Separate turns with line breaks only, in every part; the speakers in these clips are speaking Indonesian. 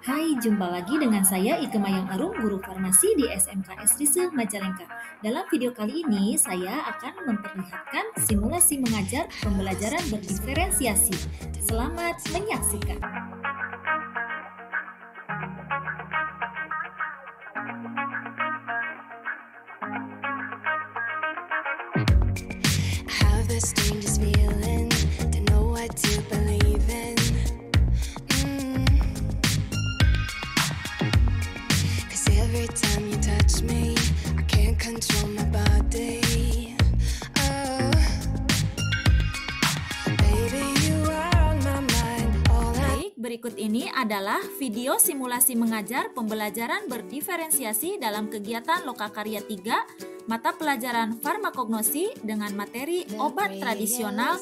Hai, jumpa lagi dengan saya Ike Mayang Arum, guru farmasi di SMKS Rise Majalengka. Dalam video kali ini, saya akan memperlihatkan simulasi mengajar pembelajaran berdiferensiasi. Selamat menyaksikan.
Have the strangest feeling to know what to believe in. 'Cause every time you touch me, I can't control my body. Oh, baby, you are on my mind all night.
Baik, berikut ini adalah video simulasi mengajar pembelajaran berdiferensiasi dalam kegiatan Lokakarya 3, mata pelajaran farmakognosi dengan materi obat tradisional.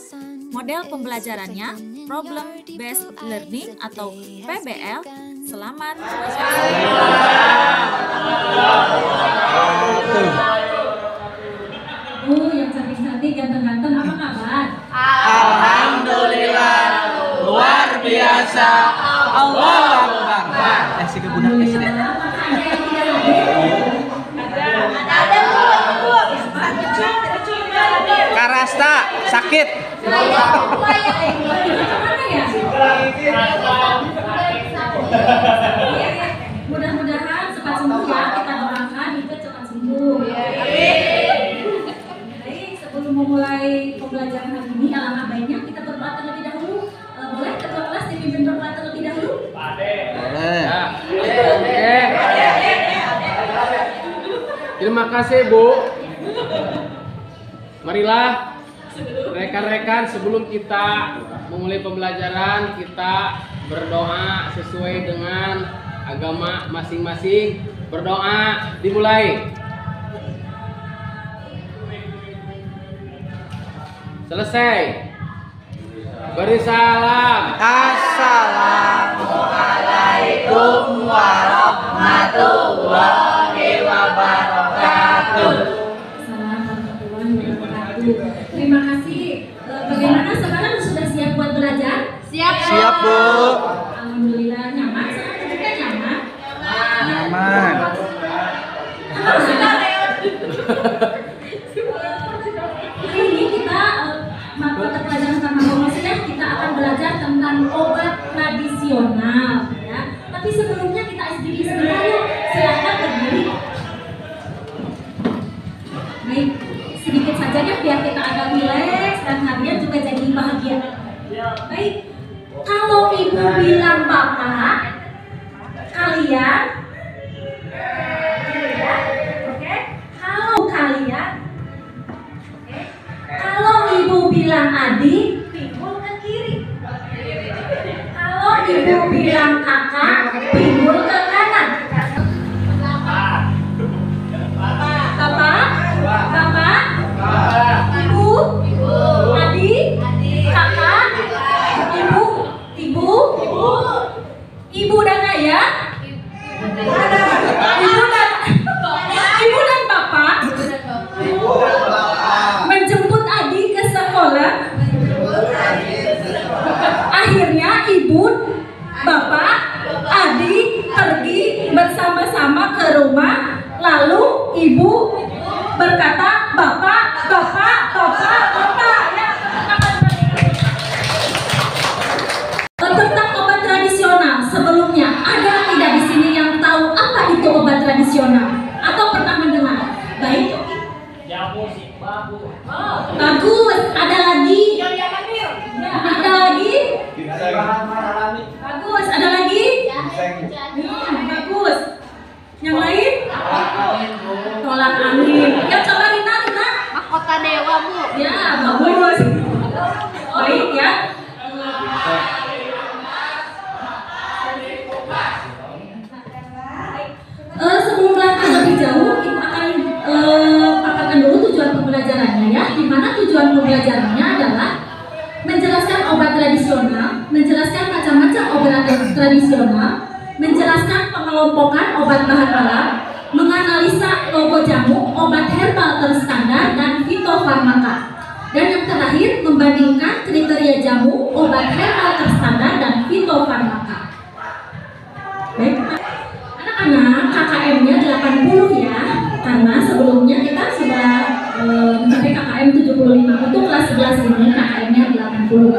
Model pembelajarannya Problem Based Learning atau PBL. Selamat
Bu, yang cantik-cantik, ganteng-ganteng, apa kabar?
Alhamdulillah, luar biasa. Allah Akbar. Si kebudak sini.
Alhamdulillah, apakah ada yang tidak hadir?
Karasta sakit.
Kemana ya? Mudah-mudahan cepat sembuh ya, kita doakan itu cepat sembuh. Baik, sebelum memulai pembelajaran hari ini, alangkah baiknya kita berdoa terlebih dahulu. Boleh ketua kelas dipimpin berdoa terlebih dahulu?
Terima kasih Bu. Marilah rekan-rekan, sebelum kita memulai pembelajaran, kita berdoa sesuai dengan agama masing-masing. Berdoa dimulai. Selesai. Beri salam.
Assalamualaikum warahmatullahi wabarakatuh.
Assalamualaikum warahmatullahi wabarakatuh. Terima kasih. Bagaimana sekarang sudah siap buat belajar?
Siap Bu.
Alhamdulillah nyaman. Sekarang kita nyaman.
Aman.
Hari ini kita mata pelajaran farmakologi ya, kita akan belajar tentang obat tradisional ya. Tapi sebelumnya kita SDG sebentar yuk. Silakan berdiri. Baik, sedikit saja ya biar kita agak rileks dan kalian juga jadi bahagia. Baik, kalau ibu bilang bapak, kalian, oke? Kalau kalian, oke? Kalau ibu bilang adik, pinggul ke kiri. Kalau ibu bilang kakak, pinggul ke kanan. Bapak, ibu, adik, kakak, ibu dan ayah, ibu dan bapak menjemput adik ke sekolah. Akhirnya ibu, bapak, adik pergi bersama-sama ke rumah. Lalu ibu berkata, bapak ya. Tentang obat tradisional sebelumnya, ada tidak di sini yang tahu apa itu obat tradisional atau pernah mendengar? Baik. Bagus. Ada lagi? Ya, ada lagi? Bagus. Ada lagi? Bagus. Yang lain? Tolak angin. Ya, coba Rina.
Mahkota dewa Bu.
Ya, bagus. Baik ya. Sebelum melangkah lebih jauh, Ibu akan paparkan dulu tujuan pembelajarannya ya. Di mana tujuan pembelajarannya adalah menjelaskan obat tradisional, menjelaskan macam-macam obat tradisional, menjelaskan pengelompokan obat bahan alam, menganalisa logo jamu, obat herbal terstandar dan fitofarmaka. Dan yang terakhir, membandingkan kriteria jamu, obat herbal terstandar dan fitofarmaka. dulu.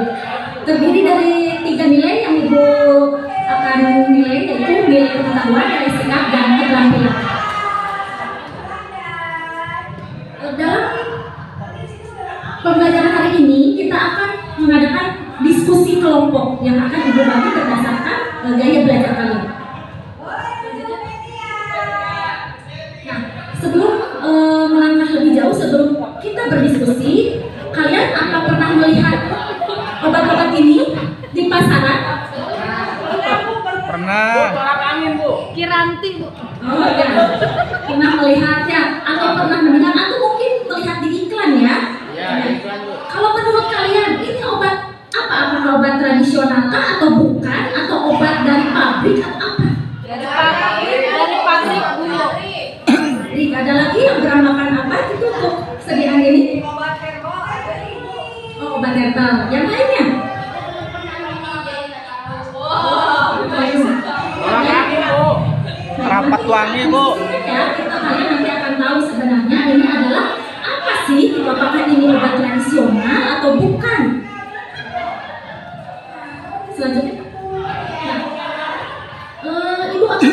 Terdiri dari 3 nilai yang Ibu akan nilai, yaitu nilai pengetahuan, nilai sikap, dan keterampilan. Dalam pembelajaran hari ini kita akan mengadakan diskusi kelompok yang akan Ibu bagi berdasarkan gaya belajar kalian. Nah, sebelum melangkah lebih jauh, sebelum kita berdiskusi, kalian apa pernah melihat obat-obat ini di pasaran?
Pernah.
Tolak angin, Bu.
Kiranti, Bu.
Oh ya, pernah melihat ya, atau pernah mendengar, atau mungkin melihat di iklan ya?
Ya, iklan, Bu.
Kalau menurut kalian ini obat apa? Apakah obat tradisional kah atau bukan? Atau obat dari pabrik atau apa?
Dari pabrik, Bu.
Jadi ada lagi yang beramakan apa itu untuk sediaan ini? Oh, obat herbal. Yang lainnya?
Tolak angin, Bu.
Merapat wangi, Bu.
Ya, kalian nanti akan tahu sebenarnya ini adalah apa sih? Apakah ini obat tradisional atau bukan? Selanjutnya, Ibu akan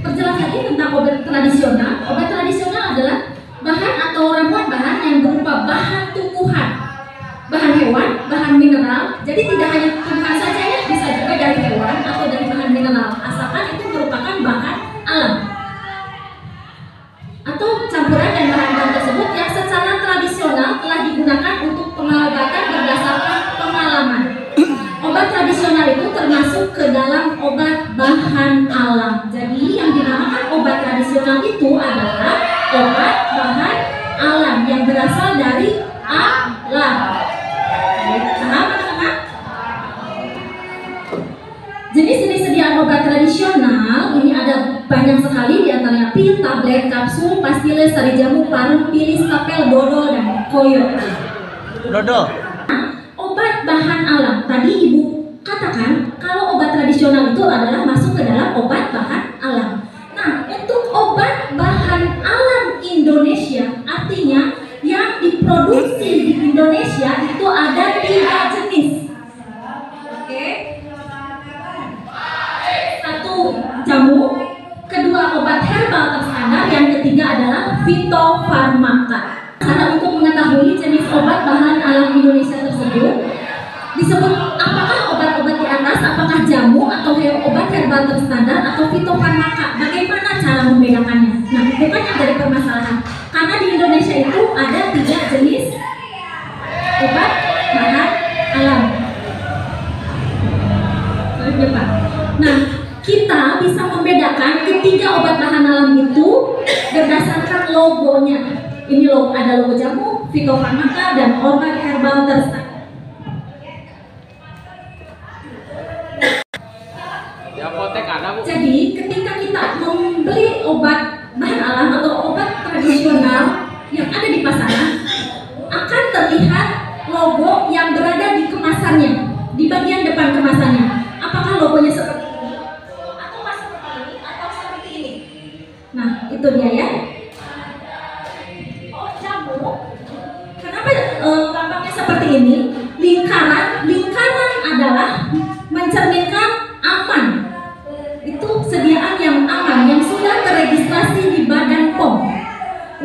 perjelas lagi tentang obat tradisional. Obat tradisional adalah bahan atau ramuan bahan yang berupa bahan tumbuhan, bahan hewan, bahan mineral. Jadi tidak hanya tumbuhan saja ya, bisa juga dari hewan atau dari bahan mineral, asalkan itu merupakan bahan alam atau campuran dan bahan-bahan tersebut yang secara tradisional telah digunakan untuk pengobatan berdasarkan pengalaman. Obat tradisional itu termasuk ke dalam obat bahan alam. Jadi yang dinamakan obat tradisional itu adalah obat bahan alam yang berasal dari alam. Paham teman-teman? Jenis-jenis sediaan obat tradisional ini ada banyak sekali, diantaranya pil, tablet, kapsul, pastile, sari jamu, parut, pilis, kapel, dodol, dan koyo.
Dodol.
Obat bahan alam. Tadi Ibu katakan kalau obat tradisional itu adalah masuk ke dalam obat bahan alam. Nah, untuk obat bahan alam Indonesia, artinya yang diproduksi di Indonesia itu ada 3 jenis. Oke. Satu jamu, kedua obat herbal terstandar, yang ketiga adalah fitofarmaka. Karena untuk mengetahui jenis obat bahan alam Indonesia tersebut, disebut apakah obat-obat di atas, apakah jamu atau obat herbal terstandar atau fitofarmaka. Bagaimana cara membedakannya? Nah, itu kan yang jadi permasalahan. Karena di Indonesia itu ada 3 jenis obat bahan alam. Pak. Nah, kita bisa membedakan ketiga obat bahan alam itu berdasarkan logonya. Ini logo, ada logo jamu, fitofarmaka, dan obat herbal terstandar.
Di apotek ada, Bu.
Jadi ketika kita membeli obat bahan alam atau obat tradisional yang ada di pasaran, akan terlihat logo yang berada di kemasannya, di bagian depan kemasannya. Apakah logonya seperti ini, atau seperti ini, atau seperti ini? Nah, itu dia ya. Oh, jamu. Kenapa lambangnya seperti ini? Lingkaran adalah mencerminkan aman. Itu sediaan yang aman, yang sudah terregistrasi di Badan POM.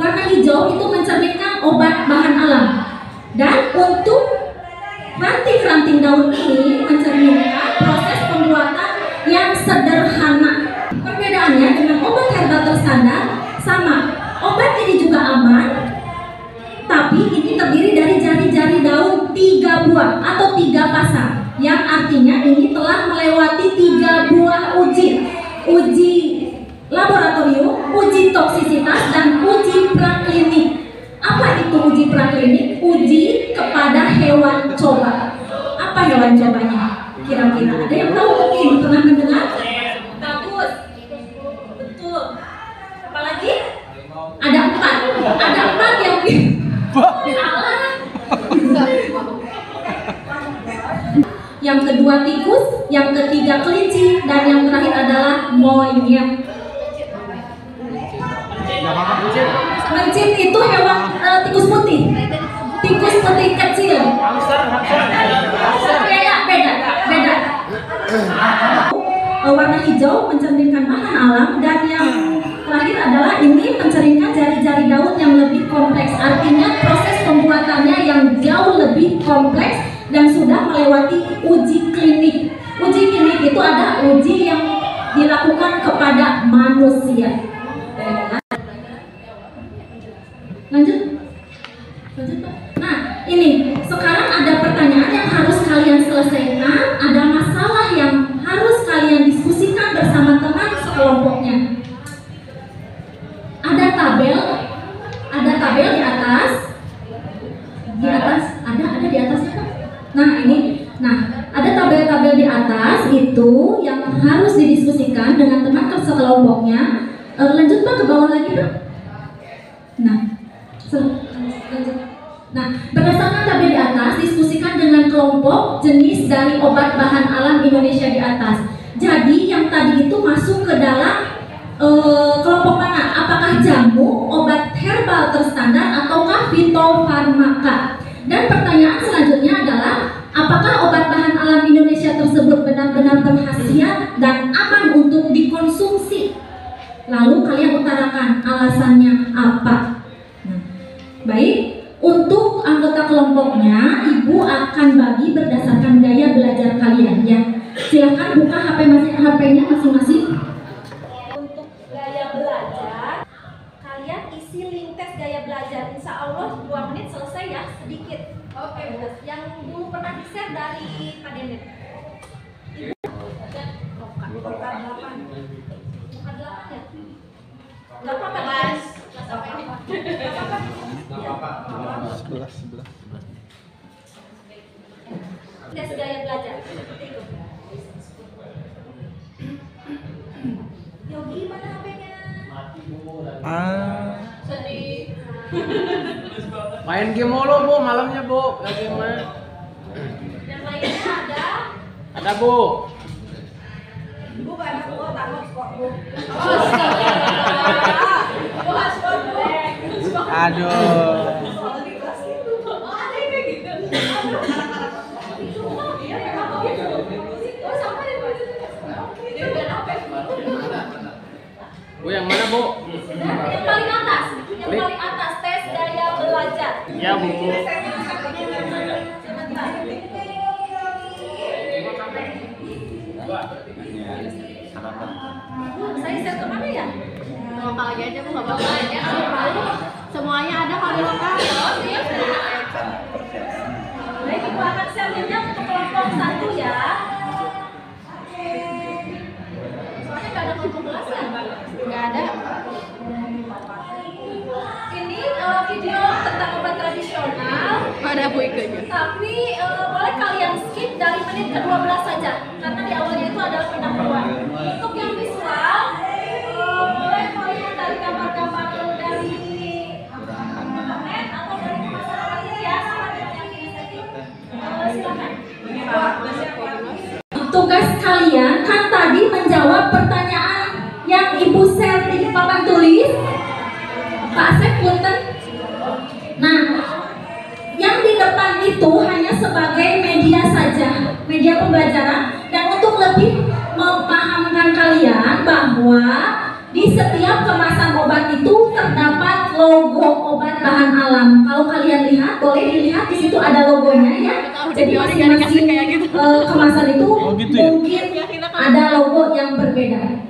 Warna hijau itu mencerminkan obat bahan alam. Dan untuk ranting-ranting daun ini mencerminkan proses pembuatan yang sederhana. Perbedaannya dengan obat herbal terstandar sama. Obat ini juga aman, tapi ini terdiri dari jari-jari daun 3 buah atau 3 pasang, yang artinya ini telah melewati 3 buah uji laboratorium, uji toksisitas, dan uji praklinik. Apa itu uji praklinik? Uji kepada hewan coba. Apa hewan cobanya? Kira-kira ada yang tahu mungkin? Pernah mendengar? Bagus. Betul. Apalagi? Ada 4 yang salah. Yang kedua tikus, yang ketiga kelinci, dan yang terakhir adalah monyet. Mencit itu hewan tikus putih kecil. warna hijau mencerminkan bahan alam, dan yang terakhir adalah ini mencerminkan jari-jari Daud yang lebih kompleks. Artinya proses pembuatannya yang jauh lebih kompleks dan sudah melewati uji klinik. Uji klinik itu ada uji yang dilakukan kepada manusia. Lanjut. Nah, ini sekarang ada pertanyaan yang harus kalian selesaikan, ada masalah yang harus kalian diskusikan bersama teman sekelompoknya. Ada tabel di atas. Ada di atasnya kan? Nah, ini. Nah, ada tabel-tabel di atas itu yang harus didiskusikan dengan teman sekelompoknya. Lanjut Pak ke bawah lagi Pak. Nah, berdasarkan tabel di atas, diskusikan dengan kelompok jenis dari obat bahan alam Indonesia di atas. Jadi yang tadi itu masuk ke dalam kelompok mana? Apakah jamu, obat herbal terstandar, ataukah fitofarmaka? Dan pertanyaan selanjutnya adalah, apakah obat bahan alam Indonesia tersebut benar-benar berkhasiat dan aman untuk dikonsumsi? Lalu kalian utarakan alasannya apa? Nah, baik, untuk anggota kelompoknya, Ibu akan bagi berdasarkan gaya belajar kalian ya. Silakan buka HP-nya masing-masing.
Untuk gaya belajar, kalian isi link tes gaya belajar. Insya Allah 2 menit selesai ya, sedikit. Oke, yang dulu pernah di-share dari Pak Demet. Ibu, buka 8. Buka 8 ya? Gak apa-apa, guys. Gak apa-apa.
11.
Tes gaya belajar seperti itu. Yogi, mana HP-nya? Sedih.
Main game mulu Bu, malamnya Bu. Lagi main.
Yang lainnya ada?
Ada Bu.
Bu, anak Bu, takut kok Bu.
Aduh.
Bu yang mana Bu?
Yang paling atas, tes gaya belajar.
Ya Bu.
Saya share kemana ya?
Lokal aja Bu, nggak apa-apa ya. Semuanya ada kalau di lokal.
Baik, Ibu akan share linknya untuk kelompok 1 ya. Soalnya nggak ada kelompok kelas ya?
Nggak ada.
Ini video tentang obat tradisional.
Ada Bu Ikenya.
Tapi boleh kalian skip dari menit ke-12 saja, karena di awalnya itu adalah pendahuluan. Untuk yang visual, boleh kalian dari gambar-gambar dari internet atau dari masyarakat ya, sama dengan yang ini tadi. Silakan.
Tugas kalian kan tadi menjawab pertanyaan yang Ibu share di papan tulis. Pak Asep, punten. Nah, yang di depan itu hanya sebagai media saja, media pembelajaran, dan untuk lebih memahamkan kalian bahwa di setiap kemasan obat itu terdapat logo obat bahan alam. Kalau kalian lihat, boleh dilihat di situ ada logonya ya. Jadi masing-masing kemasan itu
gitu ya?
mungkin ada logo yang berbeda.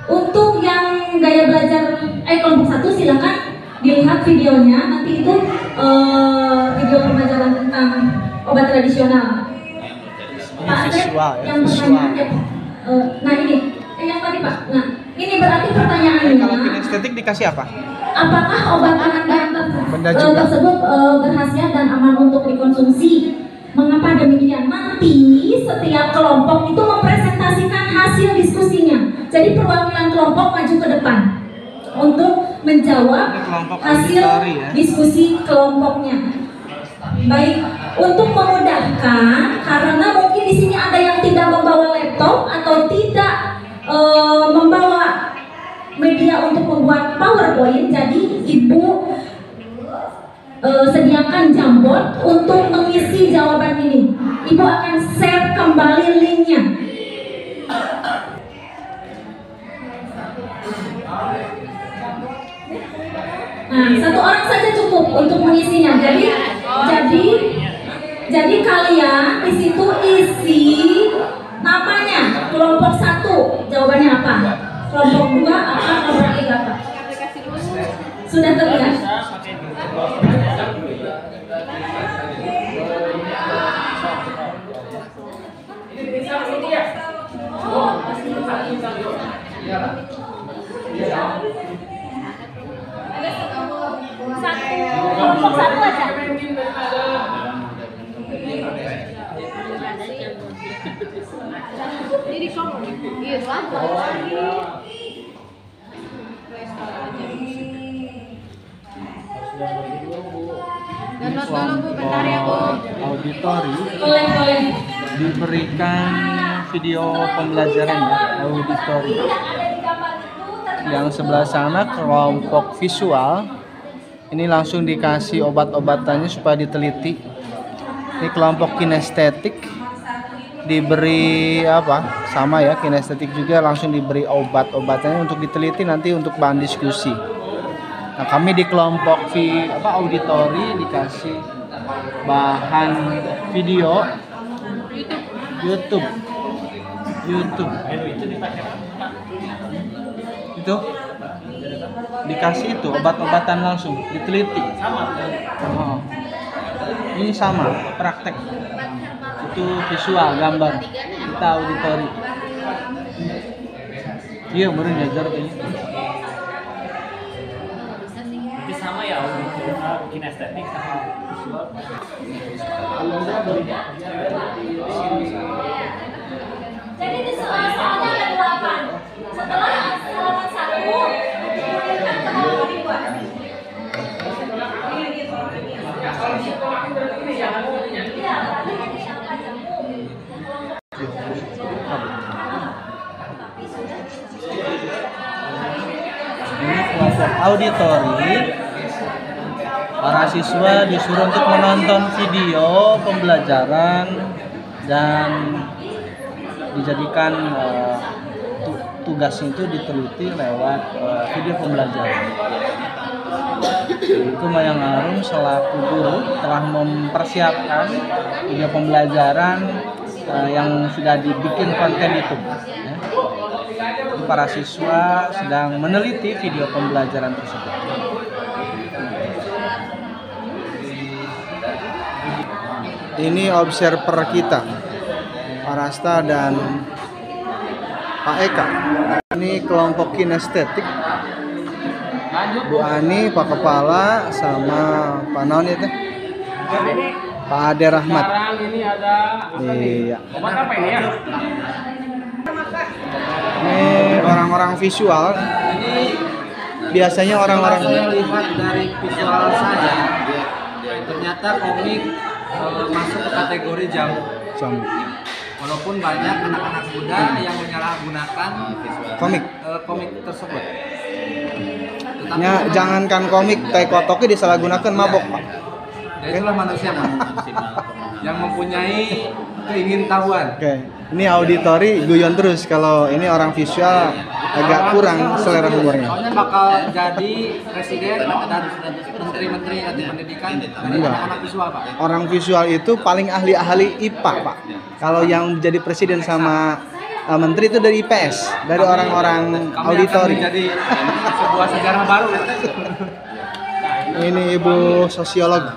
Untuk yang gaya belajar kelompok 1 silakan dilihat videonya. Nanti itu video pembelajaran tentang obat tradisional. Pak Asep, yang pertanyaan ya. Nah ini, yang tadi Pak. Nah ini berarti pertanyaannya.
Kalau kinestetik dikasih apa?
Apakah obat bahan
Benda juga.
tersebut berkhasiat dan aman untuk dikonsumsi? Mengapa demikian? Nanti setiap kelompok itu mempresentasikan hasil diskusinya. Jadi perwakilan kelompok maju ke depan untuk menjawab hasil diskusi kelompoknya. Baik, untuk memudahkan, karena mungkin di sini ada yang tidak membawa laptop atau tidak membawa media untuk membuat PowerPoint, jadi Ibu sediakan Jamboard untuk mengisi jawaban ini. Ibu akan share kembali linknya. pengisinya. Jadi kalian di situ isi namanya. Kelompok 1 jawabannya apa? Kelompok 2 apa? Kelompok 3 apa? Sudah terlihat?
Kelompok 1 aja.
Ini kamu. Iya, download dulu Bu, bentar ya Bu.
Auditori
Boleh.
diberikan video pembelajaran ya, auditori. Yang sebelah sana kelompok visual, ini langsung dikasih obat-obatannya supaya diteliti. Ini kelompok kinestetik diberi apa? Sama ya, kinestetik juga langsung diberi obat-obatannya untuk diteliti nanti untuk bahan diskusi. Nah, kami di kelompok auditori dikasih bahan video YouTube. Itu dikasih itu obat-obatan langsung diteliti. Oh. Ini sama praktek. Itu visual gambar. Kita auditori. Iya, baru ngajar kayaknya.
Sama ya, kinestetik sama visual.
Jadi di soal-soalnya ada 8. Setelah halaman 1 kemudian ke halaman 2.
Ini kelompok auditori. Para siswa disuruh untuk menonton video pembelajaran dan dijadikan tugasnya itu diteliti lewat video pembelajaran. Itu Mayang Arum selaku guru telah mempersiapkan video pembelajaran yang sudah dibikin konten itu. Ya. Para siswa sedang meneliti video pembelajaran tersebut. Ini observer kita, Pak Rasta dan Pak Eka. Ini kelompok kinestetik. Bu Ani, Pak Kepala, sama Pak Naon itu? Pak Ade Rahmat.
Sekarang ini ada
Iya.
obat apa ini ya?
Ini orang-orang visual. Biasanya orang-orang
lihat dari visual saja, ternyata komik masuk ke kategori jamu. Walaupun banyak anak-anak muda yang menyalahgunakan komik tersebut.
Ya, jangankan komik, teko-toki disalahgunakan mabok, Pak.
Ya itulah manusia yang mempunyai keingintahuan.
Oke. Ini auditori guyon terus, kalau ini orang visual agak kurang selera humornya.
Soalnya bakal jadi presiden dan menteri-menteri pendidikan dari anak-anak visual, Pak.
Orang visual itu paling ahli IPA, Pak. Kalau yang jadi presiden sama menteri itu dari IPS, dari orang-orang auditori.
Jadi sebuah sejarah baru.
Ini Ibu sosiolog.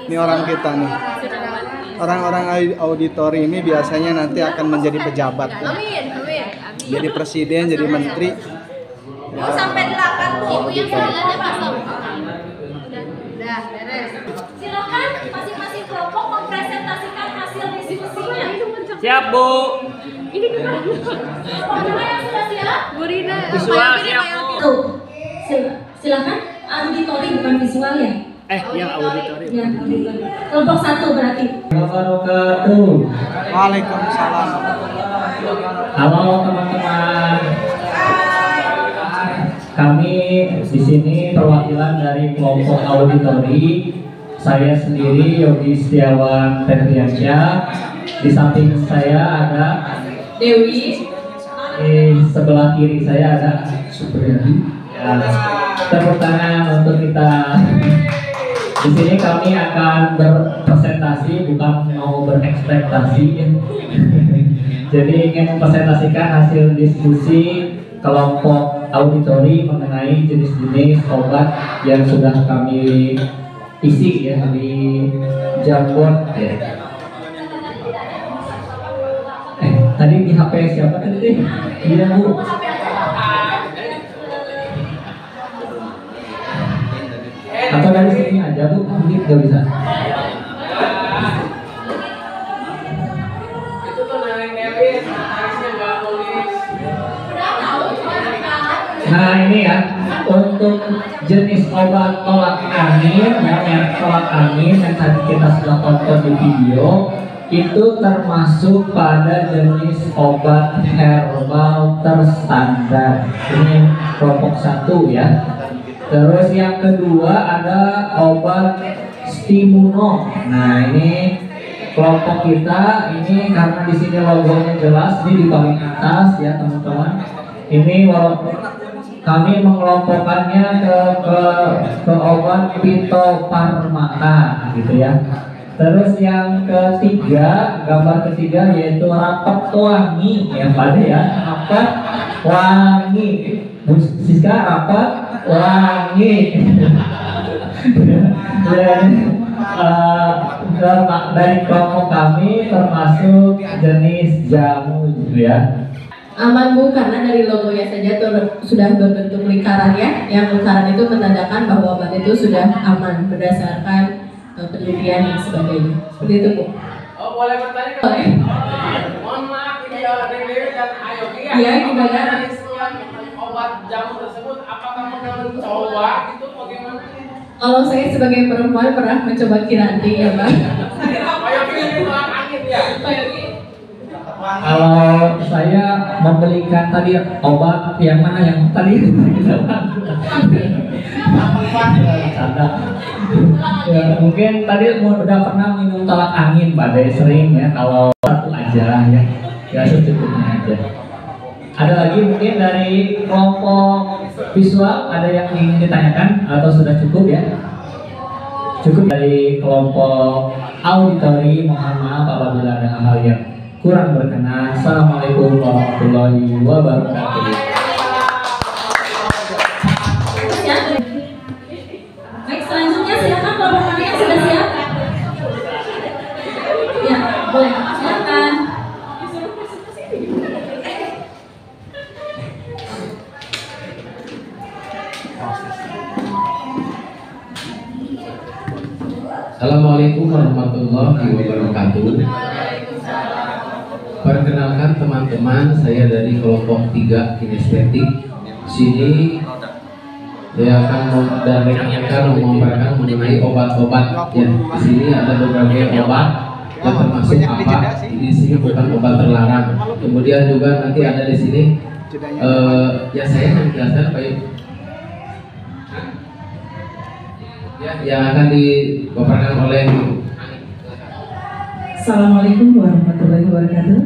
Ini orang kita nih. Orang-orang auditori ini biasanya nanti akan menjadi pejabat. Ya.
Amin.
Jadi presiden, jadi menteri.
Mau sampai 8 ibu yang sebelahnya pasang. Udah, beres.
Silakan masing-masing kelompok mempresentasikan hasil diskusinya.
Siap, Bu.
Ini gimana?
Semua yang sudah siap?
Bu Rina,
Visual siap, Bu.
Tuh, silakan auditori bukan visual ya?
Yang auditori.
Ya, auditori. Kelompok 1 berarti.
Waalaikumsalam.
Halo teman-teman. Kami di sini perwakilan dari kelompok auditori. Saya sendiri Yogi Setiawan Ferdiansyah. Di samping saya ada
Dewi.
di sebelah kiri saya ada Supriyadi. Ya, tepuk tangan untuk kita. Di sini kami akan berpresentasi, bukan mau berekspektasi. Jadi ingin mempresentasikan hasil diskusi kelompok auditori mengenai jenis-jenis obat yang sudah kami isi ya di Jamboard ya. Tadi di HP siapa tadi? Iya Bu. Atau dari sini aja Bu, mungkin nggak bisa.
Itu tuh Neneng Dewi, harusnya nggak nulis.
Nah ini ya, untuk jenis obat tolak angin, ya merek tolak angin yang tadi kita sudah tonton di video, itu termasuk pada jenis obat herbal terstandar. Ini kelompok 1 ya. Terus yang kedua ada obat Stimuno. Nah ini kelompok kita ini karena di sini logonya jelas, ini di paling atas ya teman-teman. Ini kami mengelompokkannya ke obat Phytofarmaka gitu ya. Terus yang ketiga, gambar ketiga yaitu rapat wangi ya pada ya, rapat wangi. Bu Siska, rapat wangi. Dan dari kelompok kami termasuk jenis jamu gitu ya.
Aman Bu, karena dari logonya saja sudah berbentuk lingkaran ya. Yang lingkaran itu menandakan bahwa obat itu sudah aman berdasarkan penelitian dan sebagainya. Seperti itu Bu.
Oh boleh bertanya kan?
Boleh.
Mohon maaf ini Neneng Dewi dan Ayogi ya.
Iya, gimana?
Dari sekian obat jamu tersebut, apakah pernah mencoba gitu bagaimana?
Kalau saya sebagai perempuan pernah mencoba Kiranti ya Bang.
Ayogi ini tolak angin ya.
Kalau saya membelikan tadi obat yang mana yang tadi ya, mungkin tadi udah pernah minum tolak angin Pak Dede, sering ya. Kalau satu aja ya secukupnya aja. Ada lagi mungkin dari kelompok visual, ada yang ingin ditanyakan atau sudah cukup ya? Cukup. Dari kelompok auditori, mohon maaf apabila ada hal-hal yang kurang berkenan. Assalamualaikum warahmatullahi wabarakatuh.
Baik, selanjutnya silakan kelompok kami yang sudah siap. Ya, boleh. Silakan.
Assalamualaikum warahmatullahi wabarakatuh. Perkenalkan teman-teman, saya dari kelompok 3 kinestetik. Sini saya akan memaparkan mengenai obat-obat. Ya, di sini ada berbagai obat yang termasuk apa? Di sini bukan obat terlarang. Kemudian juga nanti ada di sini ya saya akan menjelaskan Pak Ibu. Ya, yang akan dipaparkan oleh
Assalamualaikum warahmatullahi wabarakatuh.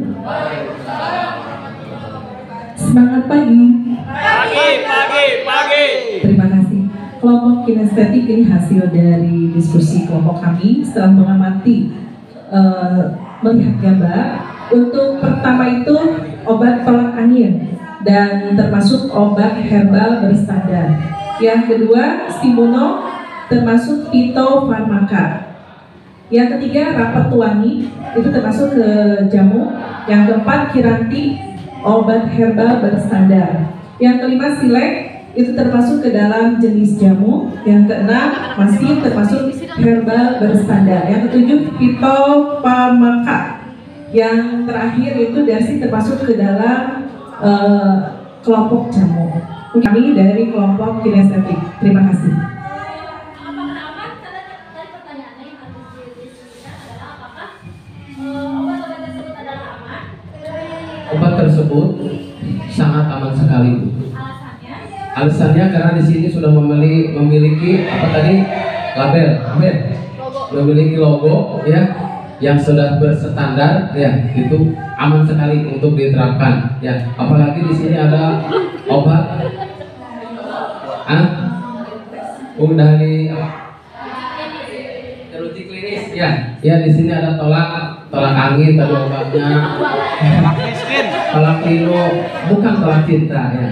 Semangat pagi.
Pagi.
Terima kasih. Kelompok kinestetik ini hasil dari diskusi kelompok kami setelah mengamati melihat gambar. Untuk pertama itu obat tolak angin dan termasuk obat herbal berstandar. Yang kedua Stimuno termasuk Phytofarmaka. Yang ketiga rapat wangi itu termasuk ke jamu. Yang keempat Kiranti obat herbal berstandar. Yang kelima Silek itu termasuk ke dalam jenis jamu. Yang keenam masih termasuk herbal berstandar. Yang ketujuh Phytofarmaka. Yang terakhir itu Dasi termasuk ke dalam kelompok jamu. Kami dari kelompok kinestetik. Terima kasih.
obat tersebut sangat aman sekali, Bu. Alasannya karena di sini sudah memiliki apa tadi label, memiliki logo ya yang sudah berstandar ya, itu aman sekali untuk diterapkan ya. Apalagi di sini ada obat Ah? Dari
Teruji klinis.
ya di sini ada tolak angin tadi obatnya.
Tolak miskin.
Tolak kilo, bukan tolak cinta ya.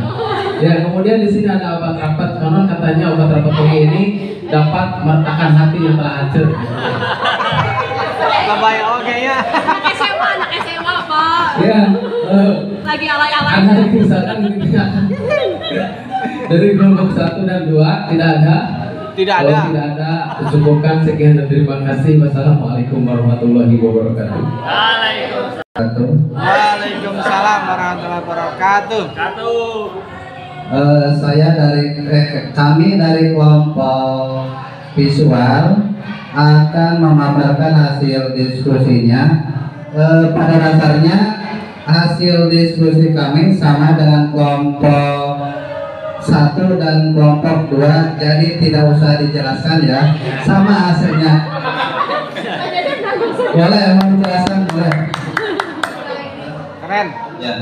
Ya, kemudian di sini ada obat rapat. Konon katanya obat rapat ini dapat meratakan hati yang telah hancur.
Lebay oke ya.
Anak SMA Pak.
Ya,
Lagi alay-alay.
ada misalkan ini dari kelompok 1 dan 2 tidak ada.
Tidak
Kalau
ada.
tidak ada, cukupkan sekian dan terima kasih. Wassalamualaikum warahmatullahi wabarakatuh.
Waalaikumsalam warahmatullahi wabarakatuh.
Kami dari kelompok visual akan memaparkan hasil diskusinya. Pada dasarnya hasil diskusi kami sama dengan kelompok 1 dan kelompok 2, jadi tidak usah dijelaskan ya, sama hasilnya. Boleh mau dijelaskan boleh.
Keren.
Ya.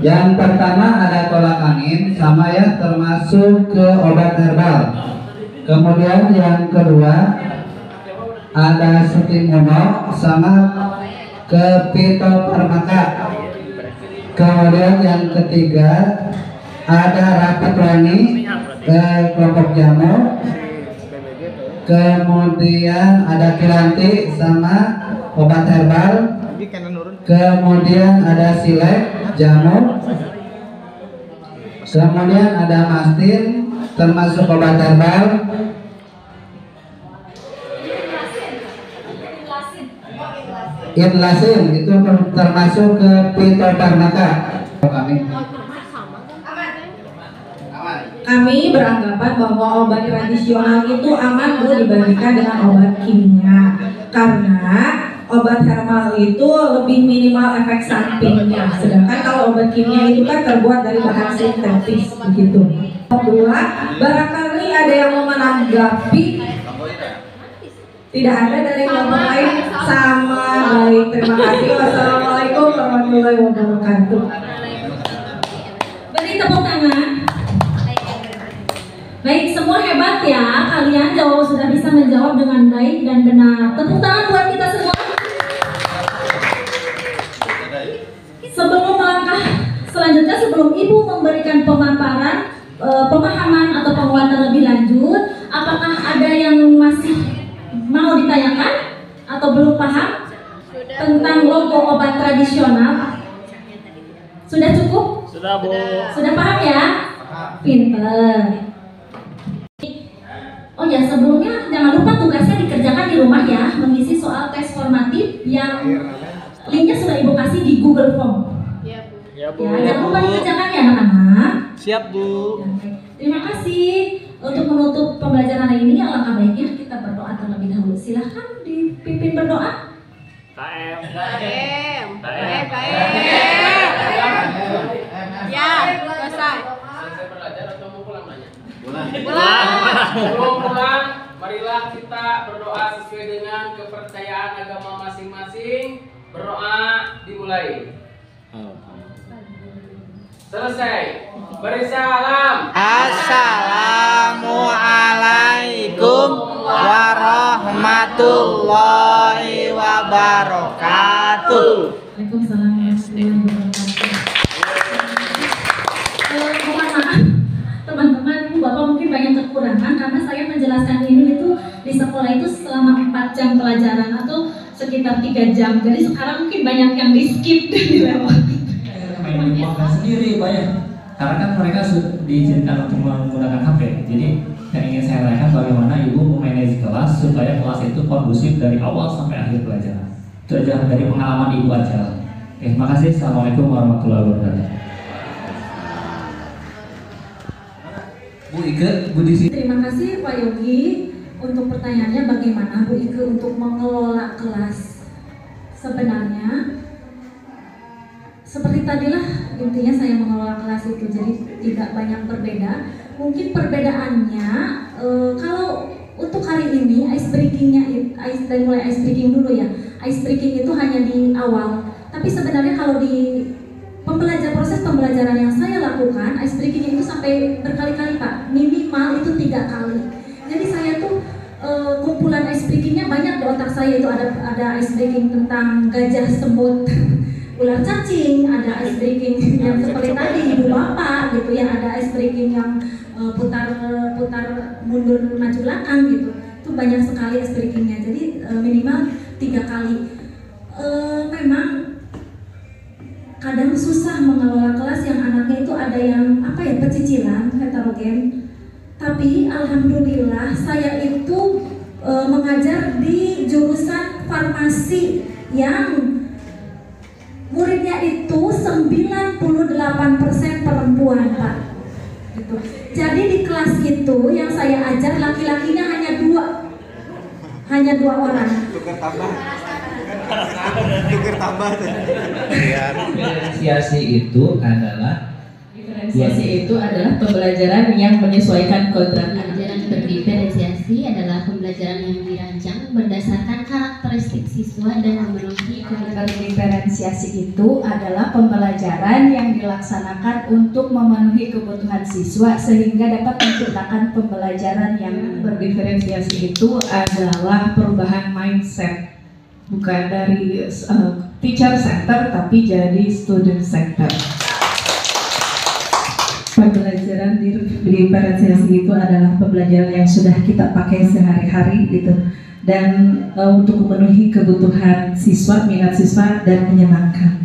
Yang pertama ada tolak angin sama ya, termasuk ke obat herbal. Kemudian yang kedua ada Sutimuno sama ke Fitofarmaka. Kemudian yang ketiga ada Rapat Wangi ke kelompok jamu. Kemudian ada Kiranti sama obat herbal. Kemudian ada Silek jamu. Kemudian ada Mastin termasuk obat herbal. Inlasin itu termasuk ke Fitofarmaka.
Kami beranggapan bahwa obat tradisional itu aman Bu dibandingkan dengan obat kimia, karena obat herbal itu lebih minimal efek sampingnya, sedangkan kalau obat kimia itu kan terbuat dari bahan sintetis begitu. Kedua, barangkali ada yang mau menanggapi. Tidak ada dari kelompok lain. Sama, baik, terima kasih. Wassalamualaikum warahmatullahi wabarakatuh. Beri tepuk tangan. Baik, semua hebat ya. Kalian sudah bisa menjawab dengan baik dan benar. Tepuk tangan buat kita semua. Sebelum melangkah selanjutnya, sebelum Ibu memberikan pemaparan, pemahaman atau penguatan lebih lanjut, apakah ada yang masih mau ditanyakan atau belum paham tentang logo obat tradisional? Sudah cukup?
Sudah Bu.
Sudah paham ya? Pinter. Oh ya, sebelumnya jangan lupa tugasnya dikerjakan di rumah ya, mengisi soal tes formatif yang linknya sudah Ibu kasih di Google Form.
Ya Bu.
Ya, jangan lupa dikerjakan ya anak-anak.
Siap Bu.
Terima kasih. Untuk menutup pembelajaran hari ini, alangkah baiknya kita berdoa terlebih dahulu. Silahkan dipimpin berdoa.
KM.
Ya, selesai.
Sebelum pulang, marilah kita berdoa sesuai dengan kepercayaan agama masing-masing. Berdoa dimulai. Selesai. Beri salam.
Assalamualaikum warahmatullahi wabarakatuh.
Waalaikumsalam warahmatullahi wabarakatuh. Mohon maaf teman-teman, Ibu Bapak mungkin banyak kekurangan karena saya menjelaskan ini itu di sekolah itu selama 4 jam pelajaran atau sekitar 3 jam. Jadi sekarang mungkin banyak yang di skip dan dilewati.
Main di ruangan sendiri banyak, karena kan mereka sudah diizinkan untuk menggunakan HP. Jadi yang ingin saya tanyakan, bagaimana Ibu memanage kelas supaya kelas itu kondusif dari awal sampai akhir pelajaran. Itu aja dari pengalaman Ibu aja. Terima kasih. Assalamualaikum warahmatullahi wabarakatuh. Bu Ike, Bu Disi.
Terima kasih Pak Yogi untuk pertanyaannya, bagaimana Bu Ike untuk mengelola kelas. Sebenarnya seperti tadilah intinya saya mengelola kelas itu, jadi tidak banyak berbeda. Mungkin perbedaannya kalau untuk hari ini ice breakingnya, dari mulai ice breaking dulu ya. Ice breaking itu hanya di awal, tapi sebenarnya kalau di proses proses pembelajaran yang saya lakukan, ice breaking itu sampai berkali-kali Pak, minimal itu 3 kali. Jadi saya tuh kumpulan ice breakingnya banyak di otak saya. Itu ada ice breaking tentang gajah, semut, ular cacing, ada ice breaking yang seperti tadi ibu bapak gitu ya, ada ice breaking yang putar mundur maju belakang gitu. Itu banyak sekali ice breakingnya. Jadi minimal 3 kali. Memang kadang susah mengelola kelas yang anaknya itu ada yang pecicilan, heterogen. Tapi alhamdulillah saya itu mengajar di jurusan farmasi yang muridnya itu 98% perempuan Pak. Gitu. Jadi di kelas itu yang saya ajar laki-lakinya hanya 2 orang.
Tuker tambah.
Diferensiasi itu adalah
pembelajaran yang menyesuaikan kodrat.
Pembelajaran berdiferensiasi adalah pembelajaran yang dirancang berdasarkan karakteristik siswa dan memenuhi kebutuhan.
Diferensiasi itu adalah pembelajaran yang dilaksanakan untuk memenuhi kebutuhan siswa sehingga dapat menciptakan pembelajaran yang
Berdiferensiasi itu adalah perubahan mindset, bukan dari teacher center tapi jadi student center. Pembelajaran diferensiasi itu adalah pembelajaran yang sudah kita pakai sehari-hari gitu, dan untuk memenuhi kebutuhan siswa, minat siswa, dan menyenangkan.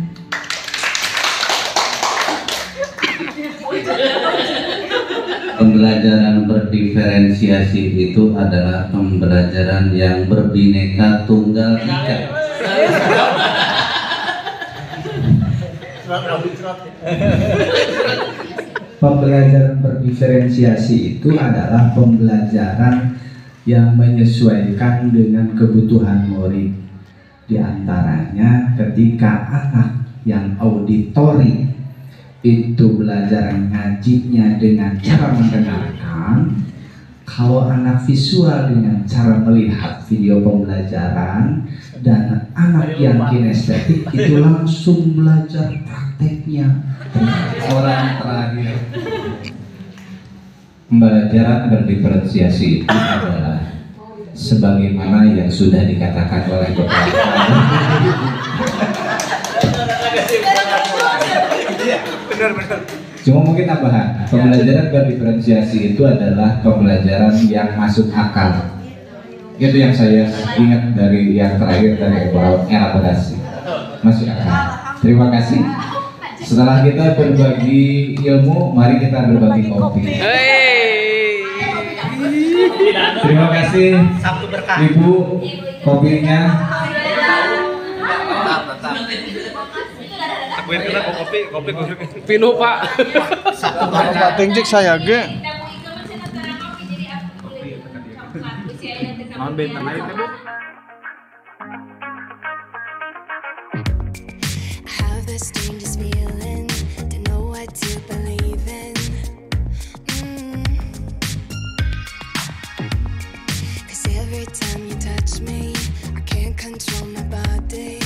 Pembelajaran berdiferensiasi itu adalah pembelajaran yang berbineka tunggal ika.
Pembelajaran berdiferensiasi itu adalah pembelajaran yang menyesuaikan dengan kebutuhan murid. Di antaranya ketika anak yang auditori itu belajar ngajinya dengan cara mendengarkan, kalau anak visual dengan cara melihat video pembelajaran, dan anak yang kinestetik itu langsung belajar prakteknya.
Orang terakhir, pembelajaran berdiferensiasi itu adalah sebagaimana yang sudah dikatakan oleh beberapa. Cuma mungkin tambahan, pembelajaran berdiferensiasi itu adalah pembelajaran yang masuk akal. Itu yang saya ingat dari yang terakhir dari elaborasi, masuk akal. Terima kasih. Setelah kita berbagi ilmu, mari kita berbagi kopi. Terima kasih Ibu, kopinya.
Pinu Pak.
Pak Tingjik saya ge.
Have this dangerous feeling to know what to believe in. 'Cause every time you touch me, I can't control my body.